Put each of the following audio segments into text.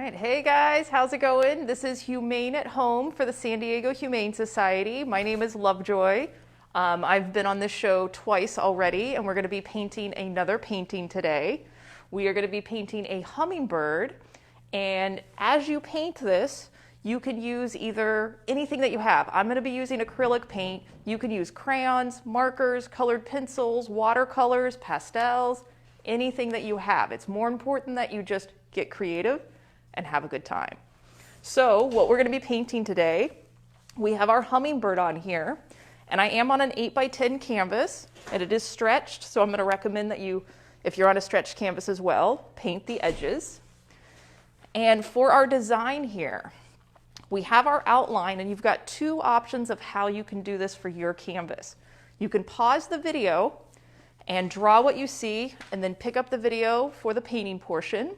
right, hey guys, how's it going? This is Humane at Home for the San Diego Humane Society. My name is Lovejoy. I've been on this show twice already, and we're going to be painting another painting today. We are going to be painting a hummingbird, and as you paint this, you can use either anything that you have. I'm going to be using acrylic paint. You can use crayons, markers, colored pencils, watercolors, pastels, anything that you have. It's more important that you just get creative and have a good time. So what we're going to be painting today, we have our hummingbird on here, and I am on an 8x10 canvas, and it is stretched, so I'm going to recommend that you, if you're on a stretched canvas as well, paint the edges. And for our design here, we have our outline, and you've got two options of how you can do this for your canvas. You can pause the video and draw what you see, and then pick up the video for the painting portion.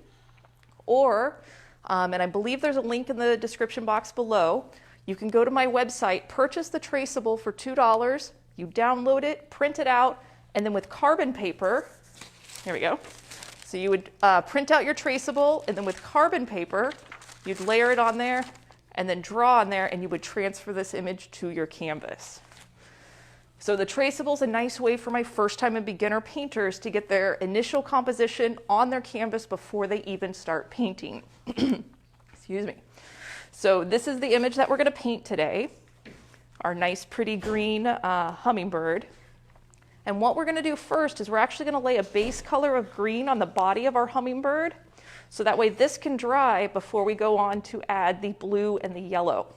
Or, and I believe there's a link in the description box below, you can go to my website, purchase the traceable for $2, you download it, print it out, and then with carbon paper, here we go. So you would print out your traceable, and then with carbon paper, you'd layer it on there, and then draw on there, and you would transfer this image to your canvas. So the traceable is a nice way for my first-time beginner painters to get their initial composition on their canvas before they even start painting. Excuse me. So this is the image that we're going to paint today, our nice pretty green hummingbird. And what we're going to do first is we're actually going to lay a base color of green on the body of our hummingbird, so that way this can dry before we go on to add the blue and the yellow.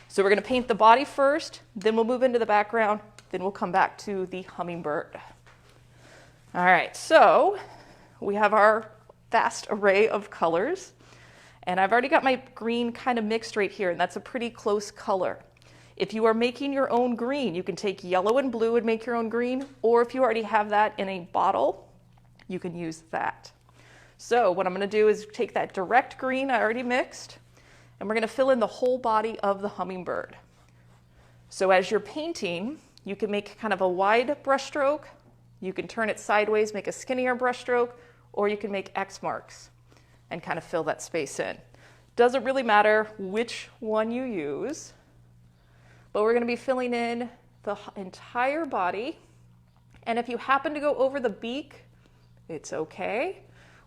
So we're going to paint the body first, then we'll move into the background, then we'll come back to the hummingbird. All right, so we have our vast array of colors, and I've already got my green kind of mixed right here, and that's a pretty close color. If you are making your own green, you can take yellow and blue and make your own green, or if you already have that in a bottle, you can use that. So what I'm going to do is take that direct green I already mixed, and we're going to fill in the whole body of the hummingbird. So as you're painting, you can make kind of a wide brush stroke, you can turn it sideways, make a skinnier brush stroke, or you can make X marks and kind of fill that space in. Doesn't really matter which one you use, but we're going to be filling in the entire body. And if you happen to go over the beak, it's okay.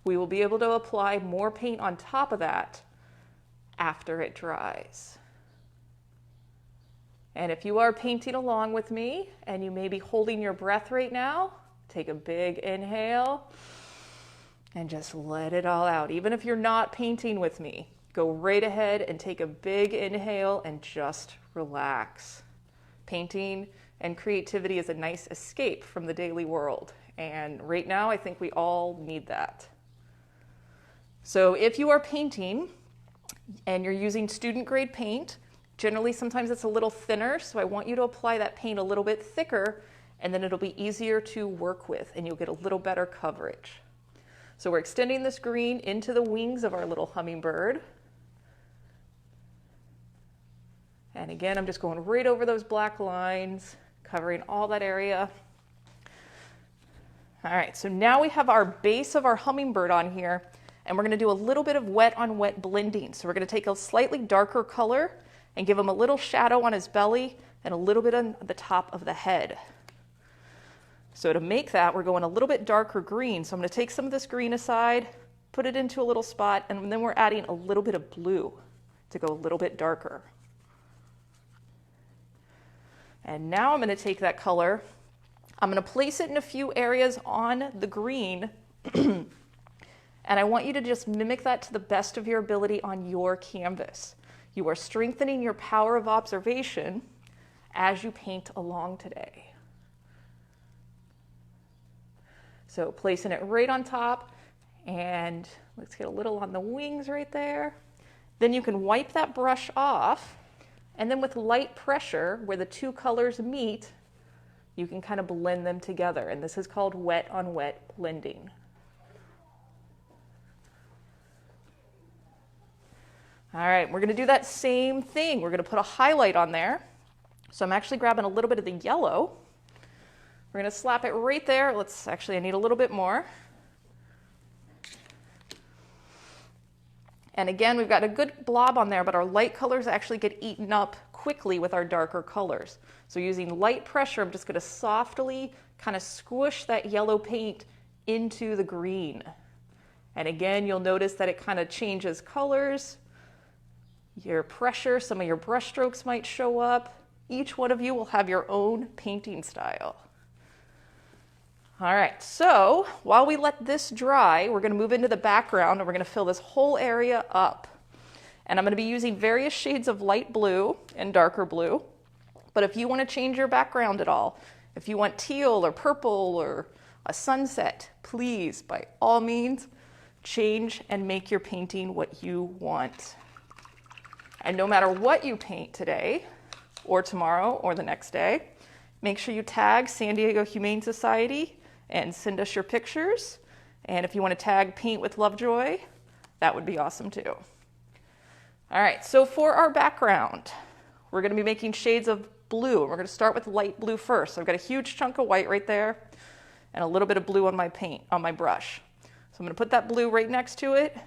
We will be able to apply more paint on top of that after it dries. And if you are painting along with me and you may be holding your breath right now, take a big inhale and just let it all out. Even if you're not painting with me, go right ahead and take a big inhale and just relax. Painting and creativity is a nice escape from the daily world. And right now, I think we all need that. So if you are painting and you're using student grade paint, generally sometimes it's a little thinner, so I want you to apply that paint a little bit thicker, and then it'll be easier to work with and you'll get a little better coverage. So we're extending this green into the wings of our little hummingbird. And again, I'm just going right over those black lines, covering all that area. All right, so now we have our base of our hummingbird on here, and we're going to do a little bit of wet on wet blending. So we're going to take a slightly darker color and give him a little shadow on his belly and a little bit on the top of the head. So to make that, we're going a little bit darker green. So I'm going to take some of this green aside, put it into a little spot, and then we're adding a little bit of blue to go a little bit darker. And now I'm going to take that color, I'm going to place it in a few areas on the green, and I want you to just mimic that to the best of your ability on your canvas. You are strengthening your power of observation as you paint along today. So placing it right on top, and let's get a little on the wings right there. Then you can wipe that brush off, and then with light pressure, where the two colors meet, you can kind of blend them together. And this is called wet on wet blending. All right, we're going to do that same thing. We're going to put a highlight on there. So I'm actually grabbing a little bit of the yellow. We're going to slap it right there. I need a little bit more. And again, we've got a good blob on there, but our light colors actually get eaten up quickly with our darker colors. So using light pressure, I'm just going to softly kind of squish that yellow paint into the green. And again, you'll notice that it kind of changes colors. Your pressure, some of your brush strokes might show up. Each one of you will have your own painting style. All right, so while we let this dry, we're going to move into the background and we're going to fill this whole area up. And I'm going to be using various shades of light blue and darker blue. But if you want to change your background at all, if you want teal or purple or a sunset, please, by all means, change and make your painting what you want. And no matter what you paint today or tomorrow or the next day, make sure you tag San Diego Humane Society and send us your pictures. And if you want to tag Paint with Lovejoy, that would be awesome too. All right, so for our background, we're going to be making shades of blue. We're going to start with light blue first. So I've got a huge chunk of white right there and a little bit of blue on my paint, on my brush. So I'm going to put that blue right next to it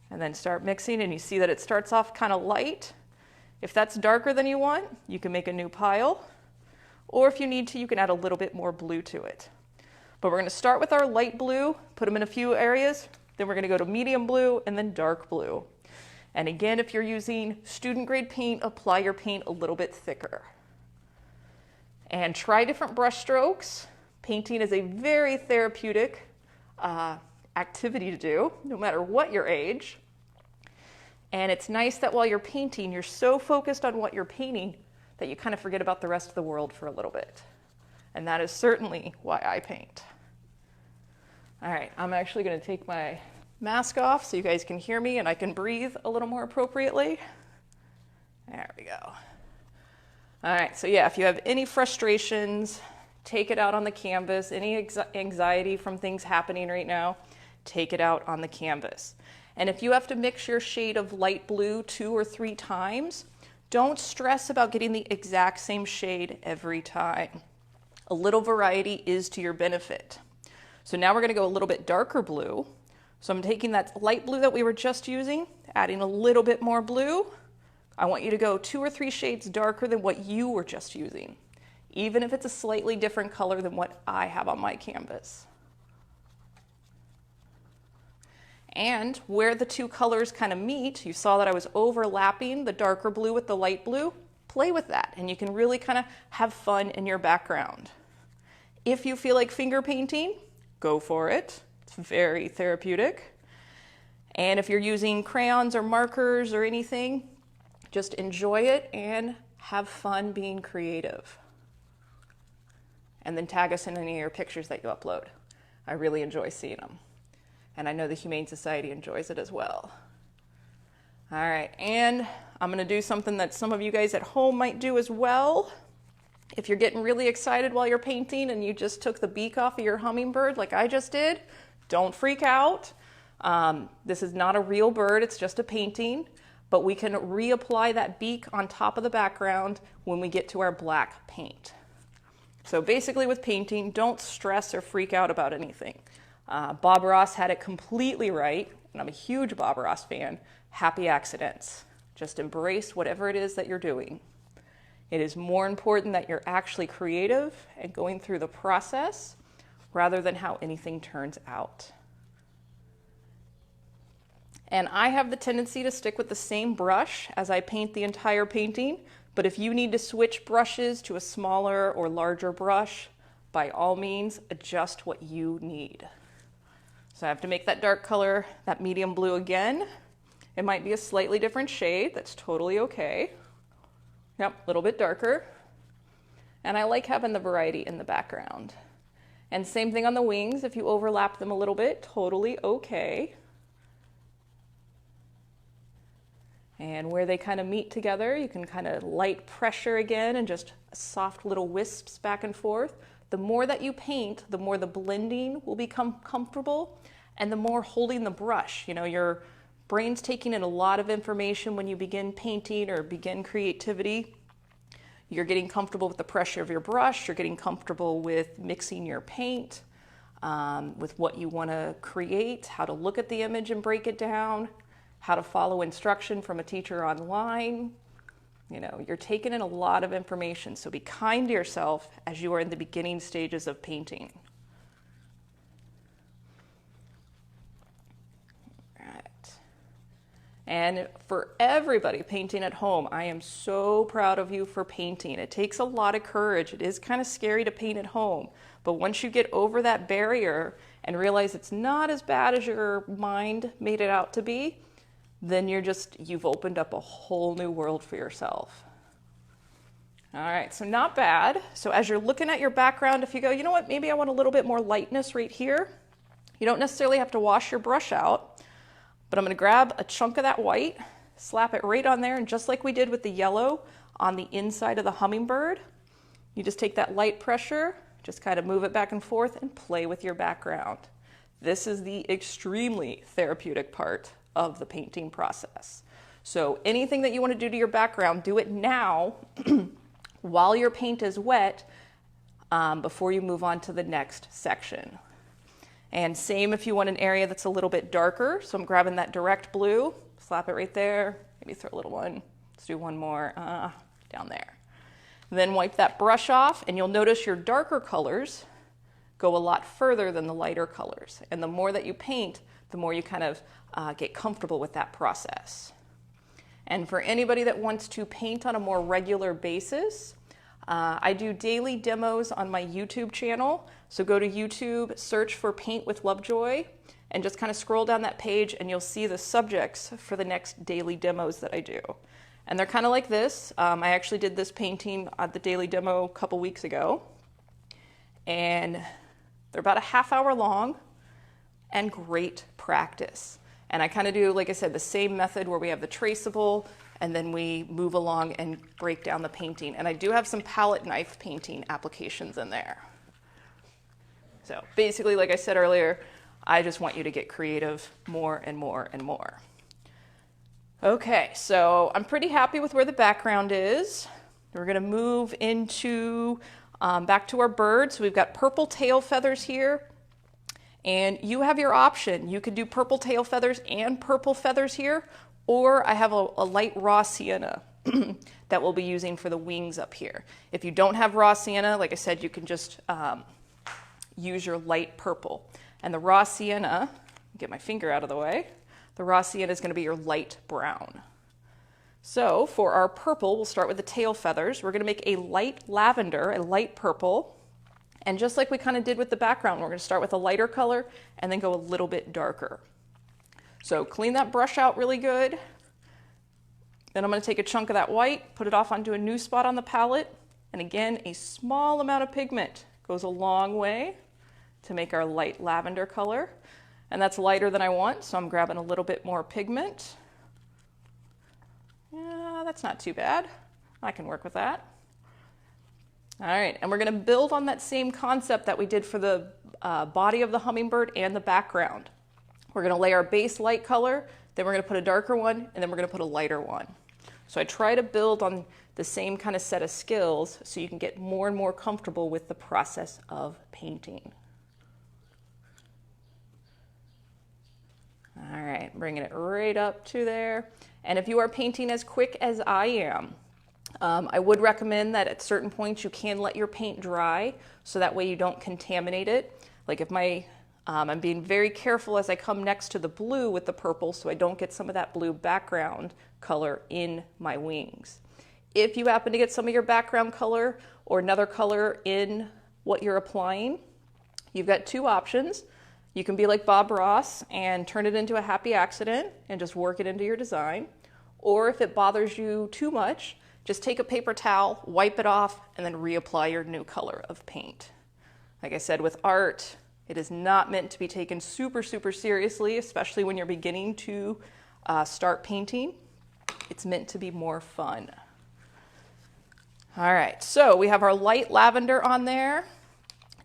and then start mixing, and you see that it starts off kind of light. If that's darker than you want, you can make a new pile, or if you need to, you can add a little bit more blue to it. But we're going to start with our light blue, put them in a few areas, then we're going to go to medium blue and then dark blue. And again, if you're using student grade paint, apply your paint a little bit thicker. And try different brush strokes. Painting is a very therapeutic activity to do, no matter what your age. And it's nice that while you're painting, you're so focused on what you're painting that you kind of forget about the rest of the world for a little bit. And that is certainly why I paint. All right, I'm actually going to take my mask off so you guys can hear me and I can breathe a little more appropriately. There we go. All right, so yeah, if you have any frustrations, take it out on the canvas. Any anxiety from things happening right now, take it out on the canvas. And if you have to mix your shade of light blue 2 or 3 times, don't stress about getting the exact same shade every time. A little variety is to your benefit. So now we're going to go a little bit darker blue. So I'm taking that light blue that we were just using, adding a little bit more blue. I want you to go 2 or 3 shades darker than what you were just using, even if it's a slightly different color than what I have on my canvas. And where the 2 colors kind of meet, you saw that I was overlapping the darker blue with the light blue. Play with that, and you can really kind of have fun in your background. If you feel like finger painting, go for it. It's very therapeutic. And if you're using crayons or markers or anything, just enjoy it and have fun being creative. And then tag us in any of your pictures that you upload. I really enjoy seeing them. And I know the Humane Society enjoys it as well. All right, and I'm gonna do something that some of you guys at home might do as well. If you're getting really excited while you're painting and you just took the beak off of your hummingbird like I just did, don't freak out. This is not a real bird, it's just a painting, but we can reapply that beak on top of the background when we get to our black paint. So basically with painting, don't stress or freak out about anything. Bob Ross had it completely right, and I'm a huge Bob Ross fan. Happy accidents. Just embrace whatever it is that you're doing. It is more important that you're actually creative and going through the process rather than how anything turns out. And I have the tendency to stick with the same brush as I paint the entire painting, but if you need to switch brushes to a smaller or larger brush, by all means, adjust what you need. So I have to make that dark color, that medium blue again. It might be a slightly different shade, that's totally okay. Yep, a little bit darker. And I like having the variety in the background. And same thing on the wings, if you overlap them a little bit, totally okay. And where they kind of meet together, you can kind of light pressure again and just soft little wisps back and forth. The more that you paint, the more the blending will become comfortable and the more holding the brush. You know, your brain's taking in a lot of information when you begin painting or begin creativity. You're getting comfortable with the pressure of your brush, you're getting comfortable with mixing your paint, with what you want to create, how to look at the image and break it down. how to follow instruction from a teacher online. You know, you're taking in a lot of information, so be kind to yourself as you are in the beginning stages of painting. And for everybody painting at home, I am so proud of you for painting. It takes a lot of courage. It is kind of scary to paint at home, but once you get over that barrier and realize it's not as bad as your mind made it out to be, then you've opened up a whole new world for yourself. All right, so not bad. So as you're looking at your background, if you go, you know what, maybe I want a little bit more lightness right here, you don't necessarily have to wash your brush out. But I'm going to grab a chunk of that white, slap it right on there, and just like we did with the yellow on the inside of the hummingbird, you just take that light pressure, just kind of move it back and forth and play with your background. This is the extremely therapeutic part of the painting process. So anything that you want to do to your background, do it now while your paint is wet before you move on to the next section. And same if you want an area that's a little bit darker. So I'm grabbing that direct blue, slap it right there, maybe throw a little one. Let's do one more down there. Then wipe that brush off, and you'll notice your darker colors go a lot further than the lighter colors. And the more that you paint, the more you kind of get comfortable with that process. And for anybody that wants to paint on a more regular basis, I do daily demos on my YouTube channel. So go to YouTube, search for Paint with Lovejoy, and just kind of scroll down that page and you'll see the subjects for the next daily demos that I do. And they're kind of like this. I actually did this painting at the daily demo a couple weeks ago. And they're about a half hour long and great practice. And I kind of do, like I said, the same method where we have the traceable and then we move along and break down the painting. And I do have some palette knife painting applications in there. So basically, like I said earlier, I just want you to get creative more and more and more. Okay, so I'm pretty happy with where the background is. We're gonna move into, back to our bird. So we've got purple tail feathers here. And you have your option. You could do purple tail feathers and purple feathers here, or I have a light raw sienna that we'll be using for the wings up here. If you don't have raw sienna, like I said, you can just use your light purple. And the raw sienna, get my finger out of the way, the raw sienna is going to be your light brown. So for our purple, we'll start with the tail feathers. We're going to make a light lavender, a light purple. And just like we kind of did with the background, we're going to start with a lighter color and then go a little bit darker. So clean that brush out really good. Then I'm going to take a chunk of that white, put it off onto a new spot on the palette. And again, a small amount of pigment goes a long way to make our light lavender color. And that's lighter than I want, so I'm grabbing a little bit more pigment. Yeah, that's not too bad. I can work with that. All right, and we're going to build on that same concept that we did for the body of the hummingbird and the background. We're going to lay our base light color, then we're going to put a darker one, and then we're going to put a lighter one. So I try to build on the same kind of set of skills so you can get more and more comfortable with the process of painting. All right, bringing it right up to there. And if you are painting as quick as I am, I would recommend that at certain points you can let your paint dry so that way you don't contaminate it. Like if I'm being very careful as I come next to the blue with the purple so I don't get some of that blue background color in my wings. If you happen to get some of your background color or another color in what you're applying, you've got two options. You can be like Bob Ross and turn it into a happy accident and just work it into your design. Or if it bothers you too much, just take a paper towel, wipe it off, and then reapply your new color of paint. Like I said, with art, it is not meant to be taken super, super seriously, especially when you're beginning to start painting. It's meant to be more fun. All right, so we have our light lavender on there.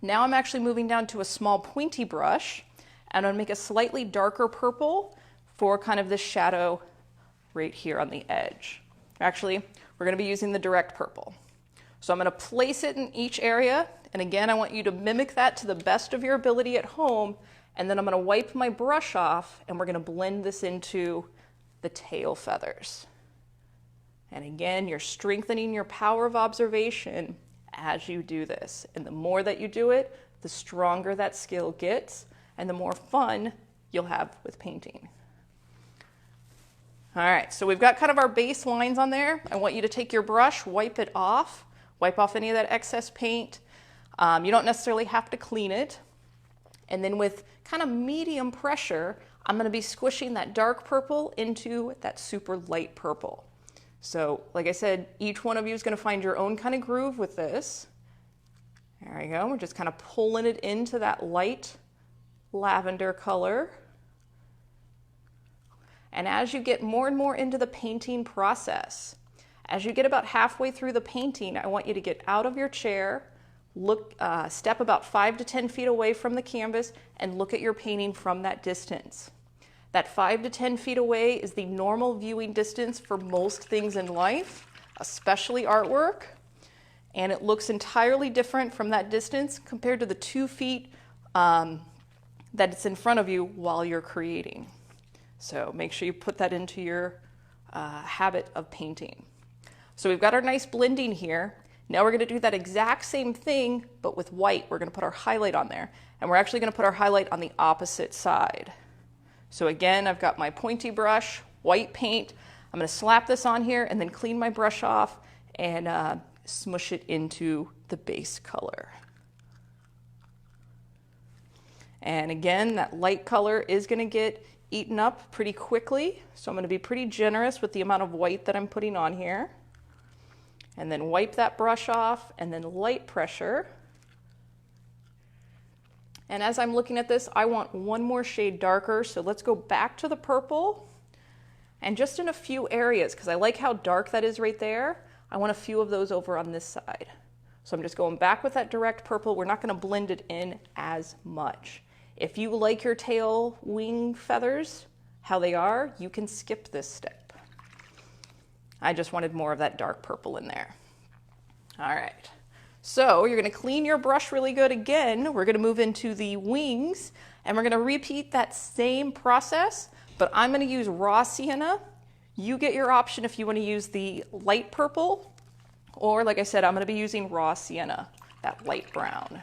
Now I'm actually moving down to a small pointy brush, and I'm gonna make a slightly darker purple for kind of this shadow right here on the edge. Actually, we're gonna be using the direct purple. So I'm gonna place it in each area, and again, I want you to mimic that to the best of your ability at home, and then I'm gonna wipe my brush off, and we're gonna blend this into the tail feathers. And again, you're strengthening your power of observation as you do this. And the more that you do it, the stronger that skill gets and the more fun you'll have with painting. All right, so we've got kind of our base lines on there. I want you to take your brush, wipe off any of that excess paint. You don't necessarily have to clean it. And then with kind of medium pressure, I'm going to be squishing that dark purple into that super light purple. So like I said, each one of you is going to find your own kind of groove with this. There we go. We're just kind of pulling it into that light lavender color. And as you get more and more into the painting process, as you get about halfway through the painting, I want you to get out of your chair, step about 5 to 10 feet away from the canvas and look at your painting from that distance. That 5 to 10 feet away is the normal viewing distance for most things in life, especially artwork. And it looks entirely different from that distance compared to the 2 feet that it's in front of you while you're creating. So make sure you put that into your habit of painting. So we've got our nice blending here. Now we're going to do that exact same thing, but with white. We're going to put our highlight on there. And we're actually going to put our highlight on the opposite side. So again, I've got my pointy brush, white paint. I'm going to slap this on here and then clean my brush off and smush it into the base color. And again, that light color is going to get eaten up pretty quickly. So I'm going to be pretty generous with the amount of white that I'm putting on here. And then wipe that brush off and then light pressure. And as I'm looking at this, I want one more shade darker. So let's go back to the purple and just in a few areas, because I like how dark that is right there. I want a few of those over on this side. So I'm just going back with that direct purple. We're not going to blend it in as much. If you like your tail wing feathers, how they are, you can skip this step. I just wanted more of that dark purple in there. All right, so you're going to clean your brush really good again. We're going to move into the wings and we're going to repeat that same process, but I'm going to use raw sienna. You get your option if you want to use the light purple, or like I said, I'm going to be using raw sienna, that light brown.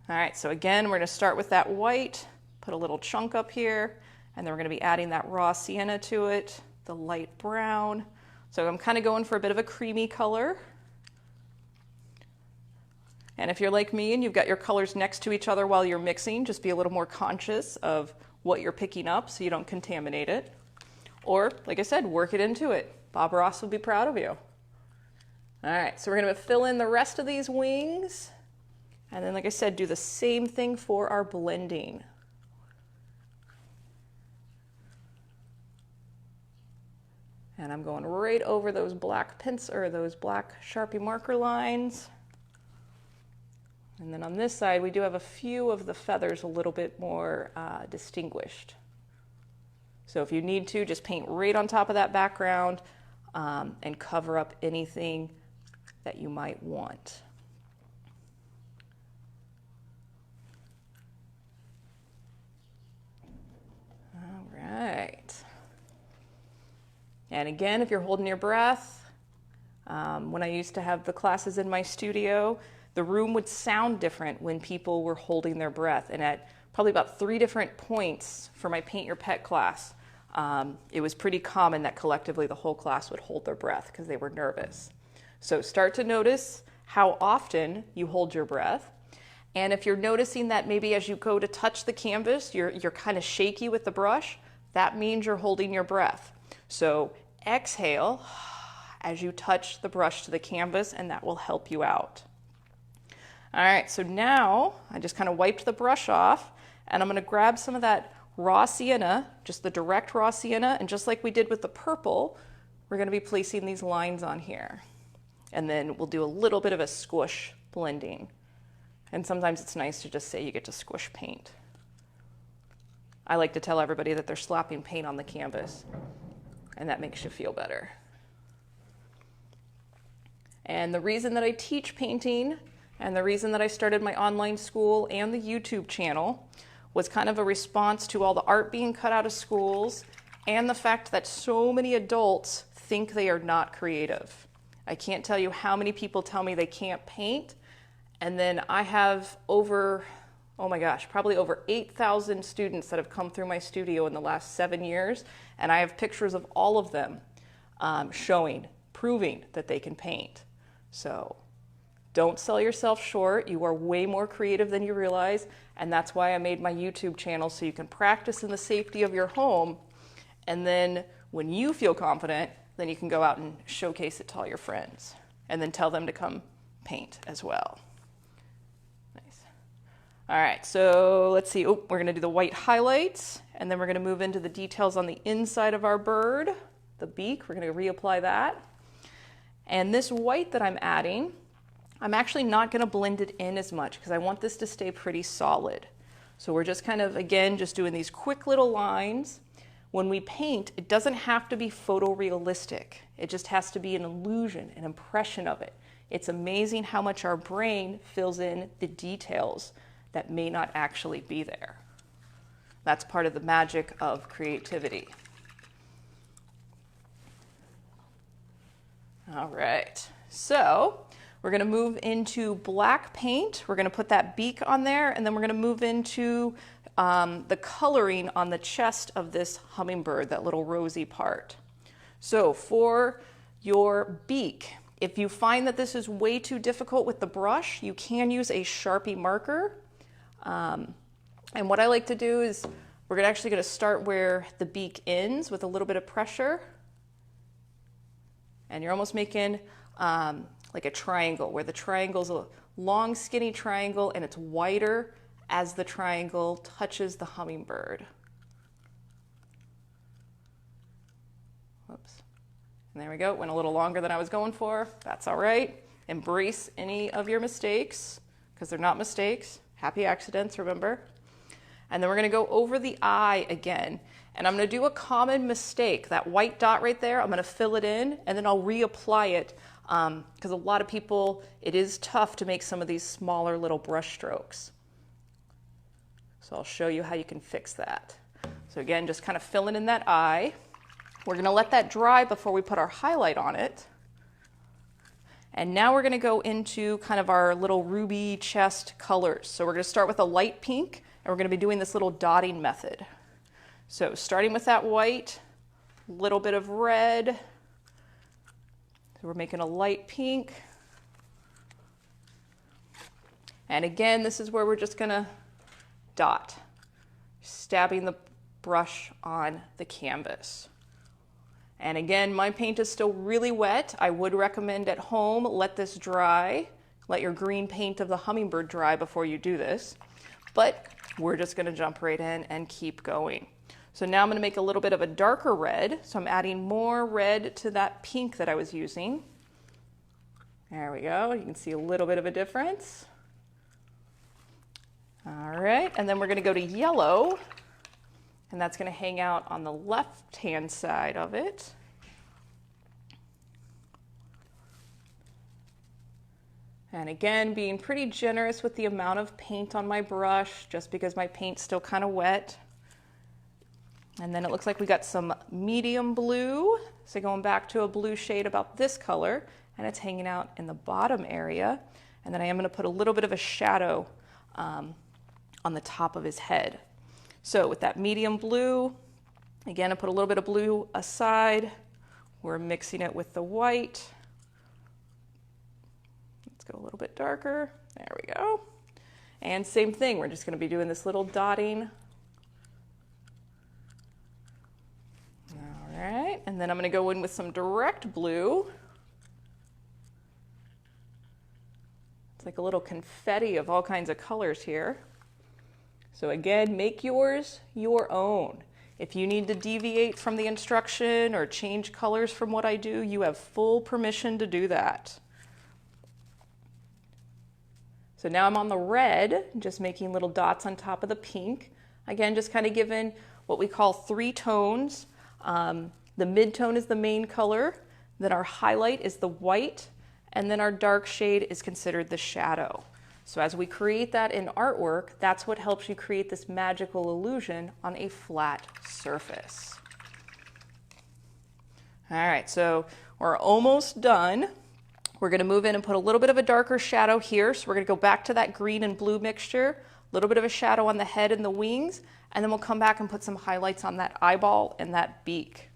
All right, so again, we're going to start with that white, put a little chunk up here, and then we're going to be adding that raw sienna to it, the light brown. So I'm kind of going for a bit of a creamy color. And if you're like me and you've got your colors next to each other while you're mixing, just be a little more conscious of what you're picking up so you don't contaminate it. Or, like I said, work it into it. Bob Ross will be proud of you. All right, so we're going to fill in the rest of these wings. And then, like I said, do the same thing for our blending. And I'm going right over those black those black Sharpie marker lines. And then on this side, we do have a few of the feathers a little bit more distinguished. So if you need to, just paint right on top of that background and cover up anything that you might want. All right. And again, if you're holding your breath, when I used to have the classes in my studio, the room would sound different when people were holding their breath. And at probably about 3 different points for my Paint Your Pet class, it was pretty common that collectively the whole class would hold their breath because they were nervous. So start to notice how often you hold your breath. And if you're noticing that maybe as you go to touch the canvas, you're kind of shaky with the brush, that means you're holding your breath. So exhale as you touch the brush to the canvas, and that will help you out. All right, so now I just kind of wiped the brush off, and I'm going to grab some of that raw sienna, just the direct raw sienna, and just like we did with the purple, we're going to be placing these lines on here. And then we'll do a little bit of a squish blending. And sometimes it's nice to just say you get to squish paint. I like to tell everybody that they're slapping paint on the canvas, and that makes you feel better. And the reason that I teach painting and the reason that I started my online school and the YouTube channel was kind of a response to all the art being cut out of schools and the fact that so many adults think they are not creative. I can't tell you how many people tell me they can't paint, and then I have over, oh my gosh, probably over 8,000 students that have come through my studio in the last 7 years, and I have pictures of all of them proving that they can paint. So don't sell yourself short. You are way more creative than you realize, and that's why I made my YouTube channel, so you can practice in the safety of your home, and then when you feel confident, then you can go out and showcase it to all your friends, and then tell them to come paint as well. Nice. All right, so let's see. Oh, we're gonna do the white highlights, and then we're gonna move into the details on the inside of our bird, the beak. We're gonna reapply that. And this white that I'm adding, I'm actually not gonna blend it in as much because I want this to stay pretty solid. So we're just kind of, again, just doing these quick little lines. When we paint, it doesn't have to be photorealistic. It just has to be an illusion, an impression of it. It's amazing how much our brain fills in the details that may not actually be there. That's part of the magic of creativity. All right, so we're gonna move into black paint. We're gonna put that beak on there, and then we're gonna move into the coloring on the chest of this hummingbird, that little rosy part. So for your beak, if you find that this is way too difficult with the brush, you can use a Sharpie marker. And what I like to do is we're actually gonna start where the beak ends with a little bit of pressure. And you're almost making like a triangle, where the triangle's a long, skinny triangle, and it's wider as the triangle touches the hummingbird. Whoops. And there we go. Went a little longer than I was going for. That's all right. Embrace any of your mistakes, because they're not mistakes. Happy accidents, remember? And then we're going to go over the eye again. And I'm going to do a common mistake. That white dot right there, I'm going to fill it in, and then I'll reapply it, because a lot of people, it is tough to make some of these smaller little brush strokes. So I'll show you how you can fix that. So again, just kind of filling in that eye. We're going to let that dry before we put our highlight on it. And now we're going to go into kind of our little ruby chest colors. So we're going to start with a light pink, and we're going to be doing this little dotting method. So starting with that white, little bit of red. So we're making a light pink. And again, this is where we're just going to dot, stabbing the brush on the canvas. And again, my paint is still really wet. I would recommend at home, let this dry. Let your green paint of the hummingbird dry before you do this. But we're just going to jump right in and keep going. So now I'm going to make a little bit of a darker red. So I'm adding more red to that pink that I was using. There we go. You can see a little bit of a difference. All right, and then we're going to go to yellow, and that's going to hang out on the left-hand side of it. And again, being pretty generous with the amount of paint on my brush, just because my paint's still kind of wet. And then it looks like we got some medium blue. So going back to a blue shade about this color, and it's hanging out in the bottom area. And then I am going to put a little bit of a shadow on the top of his head. So with that medium blue, again, I put a little bit of blue aside. We're mixing it with the white. Let's go a little bit darker. There we go. And same thing, we're just going to be doing this little dotting. All right, and then I'm going to go in with some direct blue. It's like a little confetti of all kinds of colors here. So again, make yours your own. If you need to deviate from the instruction or change colors from what I do, you have full permission to do that. So now I'm on the red, just making little dots on top of the pink. Again, just kind of giving what we call 3 tones. The mid-tone is the main color, then our highlight is the white, and then our dark shade is considered the shadow. So as we create that in artwork, that's what helps you create this magical illusion on a flat surface. All right, so we're almost done. We're going to move in and put a little bit of a darker shadow here. So we're going to go back to that green and blue mixture, a little bit of a shadow on the head and the wings, and then we'll come back and put some highlights on that eyeball and that beak.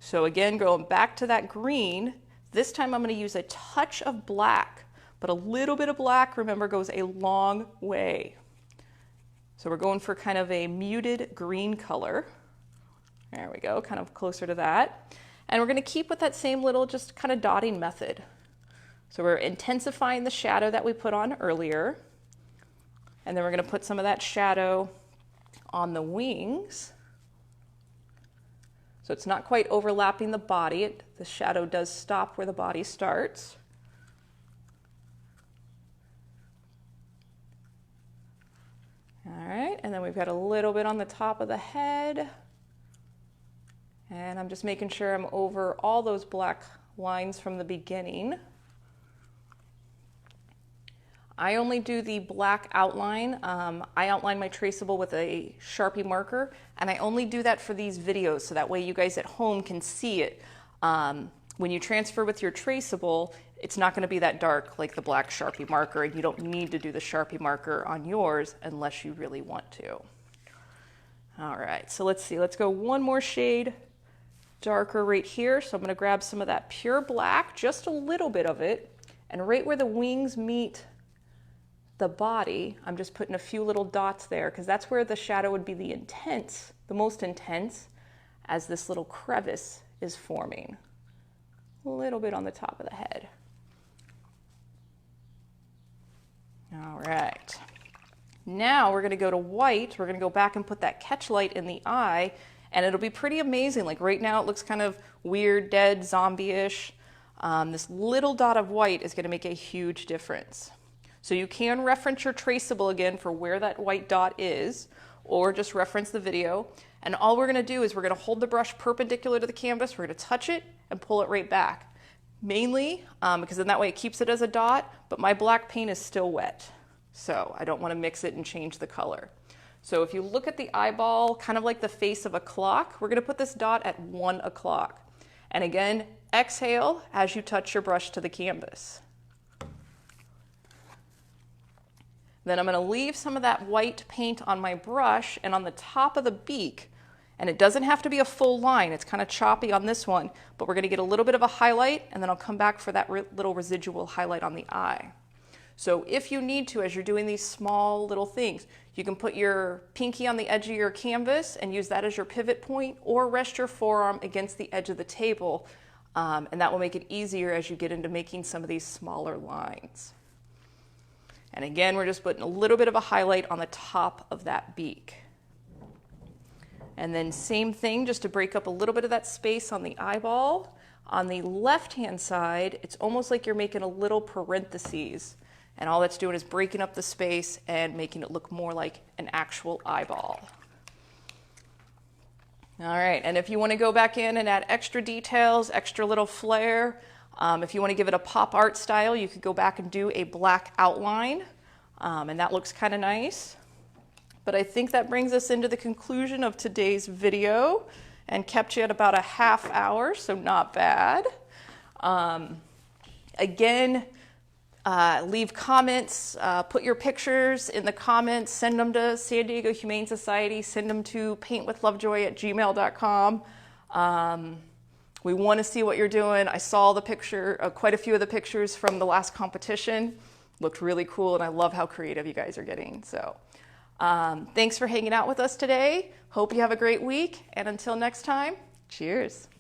So again, going back to that green, this time I'm going to use a touch of black, but a little bit of black, remember, goes a long way. So we're going for kind of a muted green color. There we go, kind of closer to that. And we're going to keep with that same little just kind of dotting method. So we're intensifying the shadow that we put on earlier. And then we're going to put some of that shadow on the wings. So it's not quite overlapping the body. The shadow does stop where the body starts. All right, and then we've got a little bit on the top of the head. And I'm just making sure I'm over all those black lines from the beginning. I only do the black outline. I outline my traceable with a Sharpie marker, and I only do that for these videos so that way you guys at home can see it. When you transfer with your traceable, it's not going to be that dark like the black Sharpie marker, and you don't need to do the Sharpie marker on yours unless you really want to. All right, so let's see. Let's go one more shade darker right here. So I'm going to grab some of that pure black, just a little bit of it, and right where the wings meet the body, I'm just putting a few little dots there because that's where the shadow would be the most intense, as this little crevice is forming. A little bit on the top of the head. All right. Now we're going to go to white. We're going to go back and put that catch light in the eye, and it'll be pretty amazing. Like right now it looks kind of weird, dead, zombie-ish. This little dot of white is going to make a huge difference. So you can reference your traceable again for where that white dot is, or just reference the video. And all we're going to do is we're going to hold the brush perpendicular to the canvas. We're going to touch it and pull it right back. Mainly because then that way it keeps it as a dot, but my black paint is still wet. So I don't want to mix it and change the color. So if you look at the eyeball, kind of like the face of a clock, we're going to put this dot at 1 o'clock. And again, exhale as you touch your brush to the canvas. Then I'm going to leave some of that white paint on my brush and on the top of the beak. And it doesn't have to be a full line. It's kind of choppy on this one, but we're going to get a little bit of a highlight, and then I'll come back for that little residual highlight on the eye. So if you need to, as you're doing these small little things, you can put your pinky on the edge of your canvas and use that as your pivot point, or rest your forearm against the edge of the table. And that will make it easier as you get into making some of these smaller lines. And again, we're just putting a little bit of a highlight on the top of that beak. And then same thing, just to break up a little bit of that space on the eyeball. On the left-hand side, it's almost like you're making a little parentheses. And all that's doing is breaking up the space and making it look more like an actual eyeball. All right, and if you want to go back in and add extra details, extra little flair, if you want to give it a pop art style, you could go back and do a black outline, and that looks kind of nice. But I think that brings us into the conclusion of today's video and kept you at about a half hour, so not bad. Again, leave comments, put your pictures in the comments, send them to San Diego Humane Society, send them to paintwithlovejoy@gmail.com. We want to see what you're doing. I saw the picture, quite a few of the pictures from the last competition. Looked really cool, and I love how creative you guys are getting. So thanks for hanging out with us today. Hope you have a great week, and until next time, cheers.